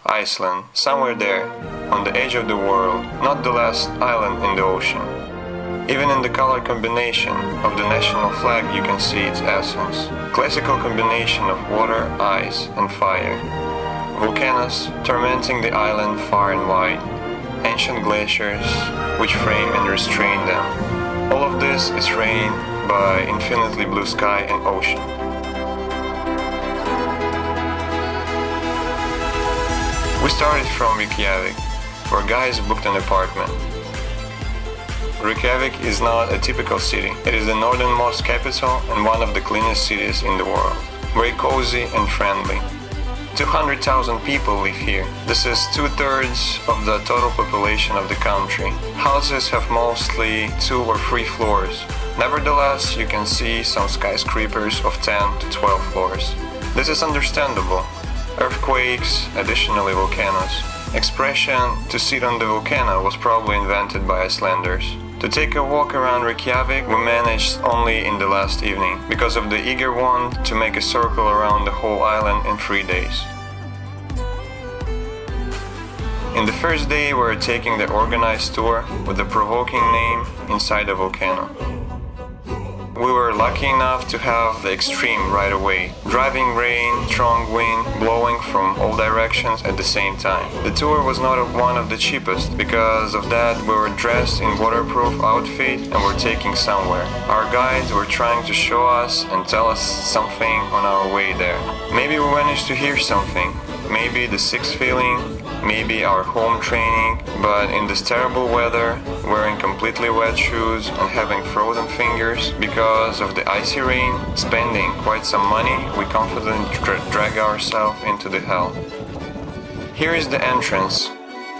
Iceland, somewhere there, on the edge of the world, not the last island in the ocean. Even in the color combination of the national flag you can see its essence. Classical combination of water, ice and fire. Volcanoes tormenting the island far and wide. Ancient glaciers which frame and restrain them. All of this is framed by infinitely blue sky and ocean. We started from Reykjavik, where guys booked an apartment. Reykjavik is not a typical city. It is the northernmost capital and one of the cleanest cities in the world. Very cozy and friendly. 200,000 people live here. This is 2/3 of the total population of the country. Houses have mostly 2 or 3 floors. Nevertheless, you can see some skyscrapers of 10 to 12 floors. This is understandable. Earthquakes, additionally volcanoes. Expression "to sit on the volcano" was probably invented by Icelanders. To take a walk around Reykjavik we managed only in the last evening, because of the eager want to make a circle around the whole island in 3 days. In the first day we were taking the organized tour with the provoking name "Inside the Volcano". We were lucky enough to have the extreme right away. Driving rain, strong wind, blowing from all directions at the same time. The tour was not one of the cheapest. Because of that, we were dressed in waterproof outfit and were taking somewhere. Our guides were trying to show us and tell us something on our way there. Maybe we managed to hear something. Maybe the sixth feeling, maybe our home training, but in this terrible weather, wearing completely wet shoes and having frozen fingers because of the icy rain, spending quite some money, we confidently drag ourselves into the hell. Here is the entrance.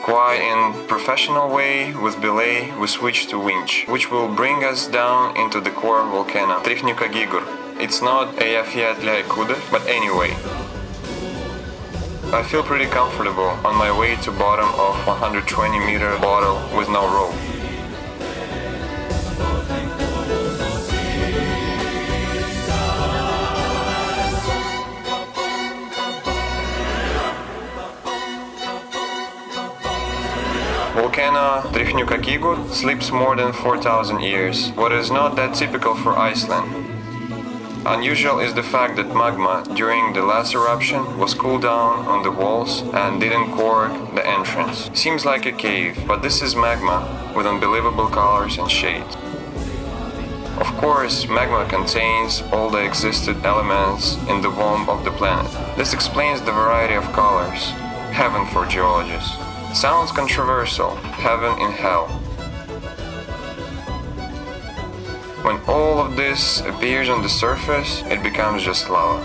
Quite in professional way, with belay, we switch to winch, which will bring us down into the core volcano, Trihnukagigur. It's not Eyjafjallajökull, but anyway. I feel pretty comfortable on my way to bottom of 120-meter bottle with no rope. Volcano Trihnukagigur sleeps more than 4,000 years, what is not that typical for Iceland. Unusual is the fact that magma during the last eruption was cooled down on the walls and didn't cork the entrance. Seems like a cave, but this is magma with unbelievable colors and shades. Of course, magma contains all the existed elements in the womb of the planet. This explains the variety of colors. Heaven for geologists. Sounds controversial. Heaven in hell. When all of this appears on the surface, it becomes just lava.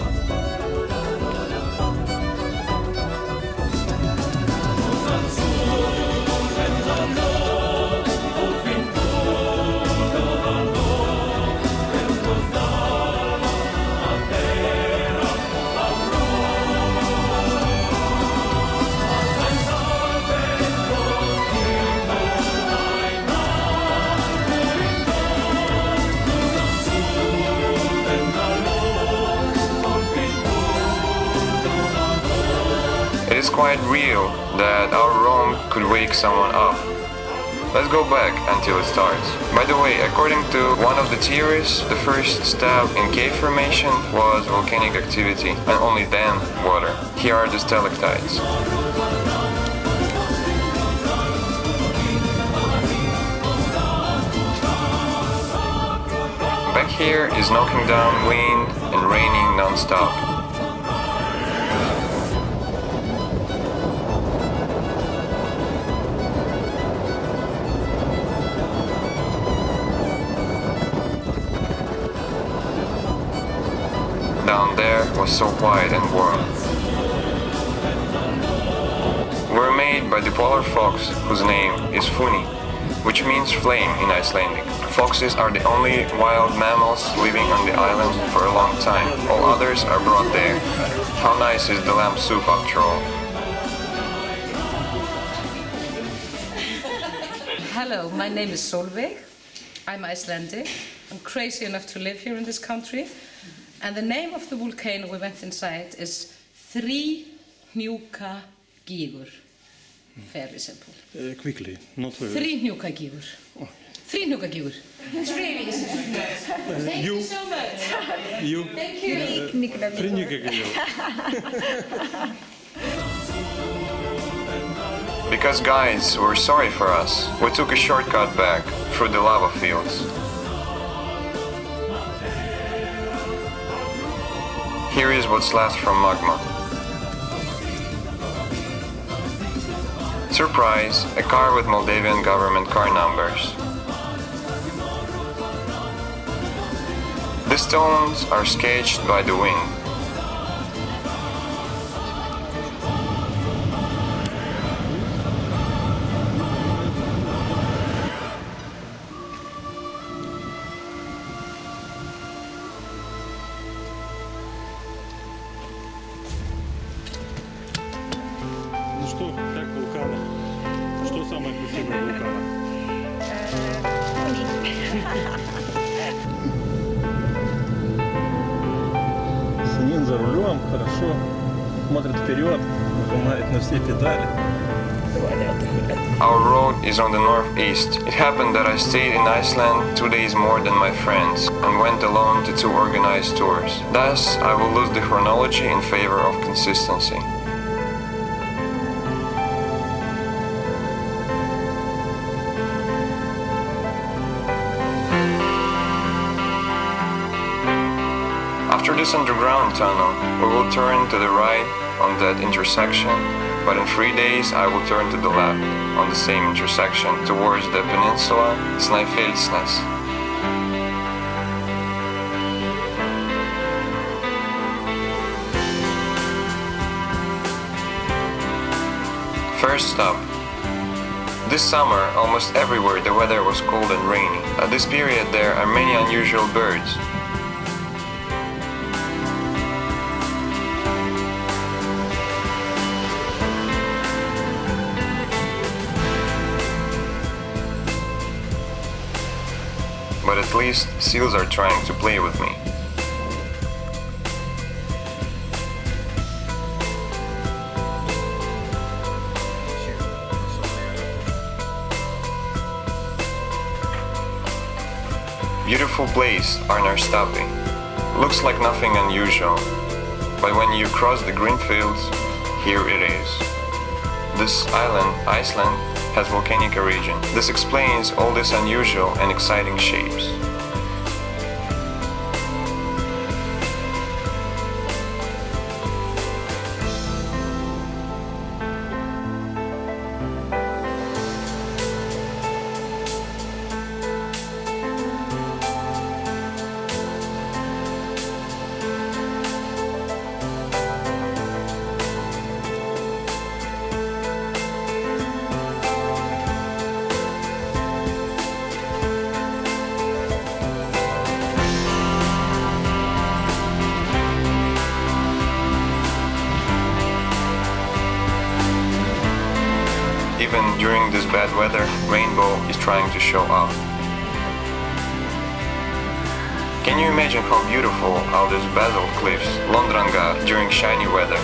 It's quite real that our roam could wake someone up. Let's go back until it starts. By the way, according to one of the theories, the first step in cave formation was volcanic activity, and only then water. Here are the stalactites. Back here is knocking down wind and raining non-stop. Down there was so quiet and warm. We're made by the polar fox, whose name is Funi, which means flame in Icelandic. Foxes are the only wild mammals living on the island for a long time. All others are brought there. How nice is the lamb soup after all? Hello, my name is Solveig. I'm Icelandic. I'm crazy enough to live here in this country. And the name of the volcano we went inside is Trihnukagigur. Gígur. Fairly simple. Quickly, not... Þríhnjúka gígur. Þríhnjúka gígur. It's really easy. Thank you so much. You? Thank you. Because guides were sorry for us, we took a shortcut back through the lava fields. Here is what's left from magma. Surprise, a car with Moldavian government car numbers. The stones are sketched by the wind. Ну что, как вулканы? Что самое красивое в вулканах? Санин за рулем, хорошо, смотрит вперед, нажимает на все педали. Our road is on the northeast. It happened that I stayed in Iceland 2 days more than my friends and went alone to 2 organized tours. Thus, I will lose the chronology in favor of consistency. After this underground tunnel, we will turn to the right on that intersection, but in 3 days I will turn to the left on the same intersection towards the peninsula Snæfellsnes. First stop. This summer, almost everywhere the weather was cold and rainy. At this period there are many unusual birds. But at least seals are trying to play with me. Beautiful place, Arnarstapi. Looks like nothing unusual, but when you cross the green fields, here it is. This island, Iceland, has volcanic origin. This explains all these unusual and exciting shapes. Even during this bad weather, rainbow is trying to show up. Can you imagine how beautiful are these basalt cliffs, Londrangar, during shiny weather?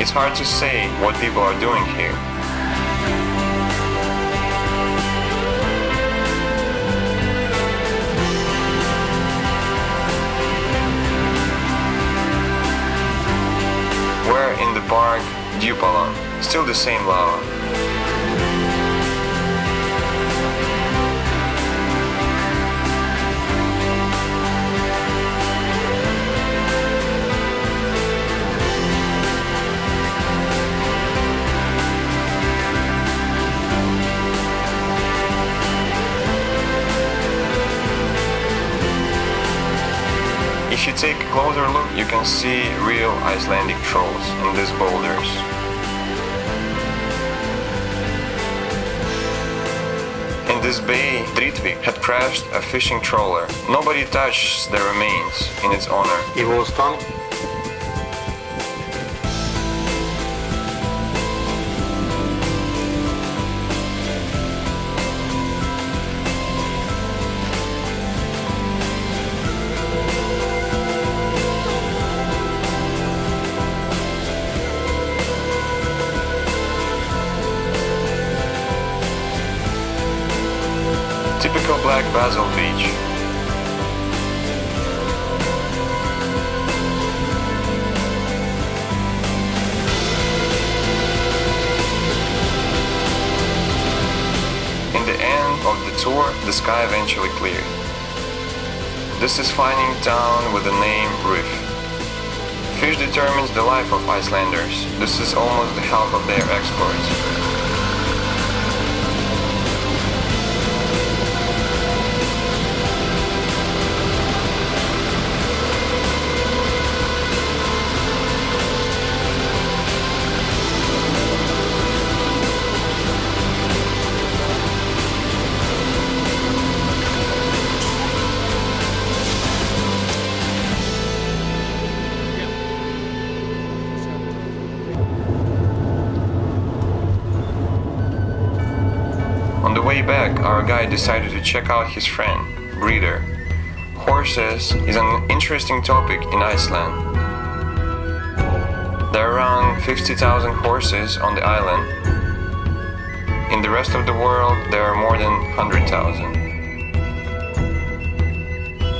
It's hard to say what people are doing here. We're in the park Dupalon, still the same lava. If you take a closer look, you can see real Icelandic trolls in these boulders. In this bay, Dritvik had crashed a fishing trawler. Nobody touched the remains in its honor. He was done. Typical black basalt beach. In the end of the tour, the sky eventually cleared. This is finding town with the name Reef. Fish determines the life of Icelanders. This is almost the half of their exports. On the way back, our guide decided to check out his friend, breeder. Horses is an interesting topic in Iceland. There are around 50,000 horses on the island. In the rest of the world, there are more than 100,000.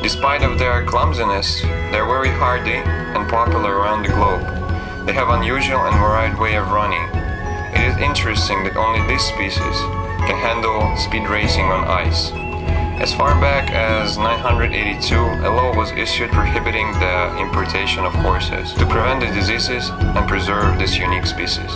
Despite of their clumsiness, they're very hardy and popular around the globe. They have unusual and varied way of running. It is interesting that only this species can handle speed racing on ice. As far back as 982, a law was issued prohibiting the importation of horses to prevent the diseases and preserve this unique species.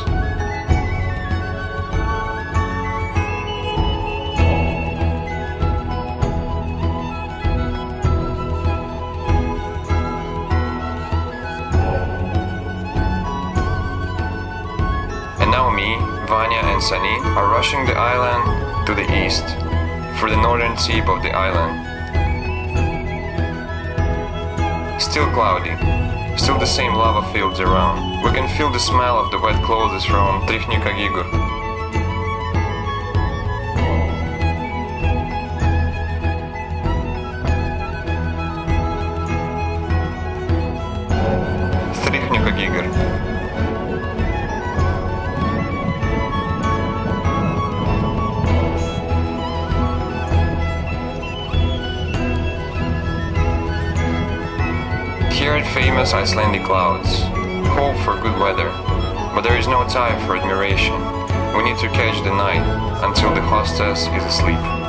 And now me, Vanya and Sani are rushing the island to the east for the northern tip of the island. Still cloudy, still the same lava fields around. We can feel the smell of the wet clothes from Trihnukagigur. Here at famous Icelandic clouds, hope for good weather, but there is no time for admiration. We need to catch the night until the hostess is asleep.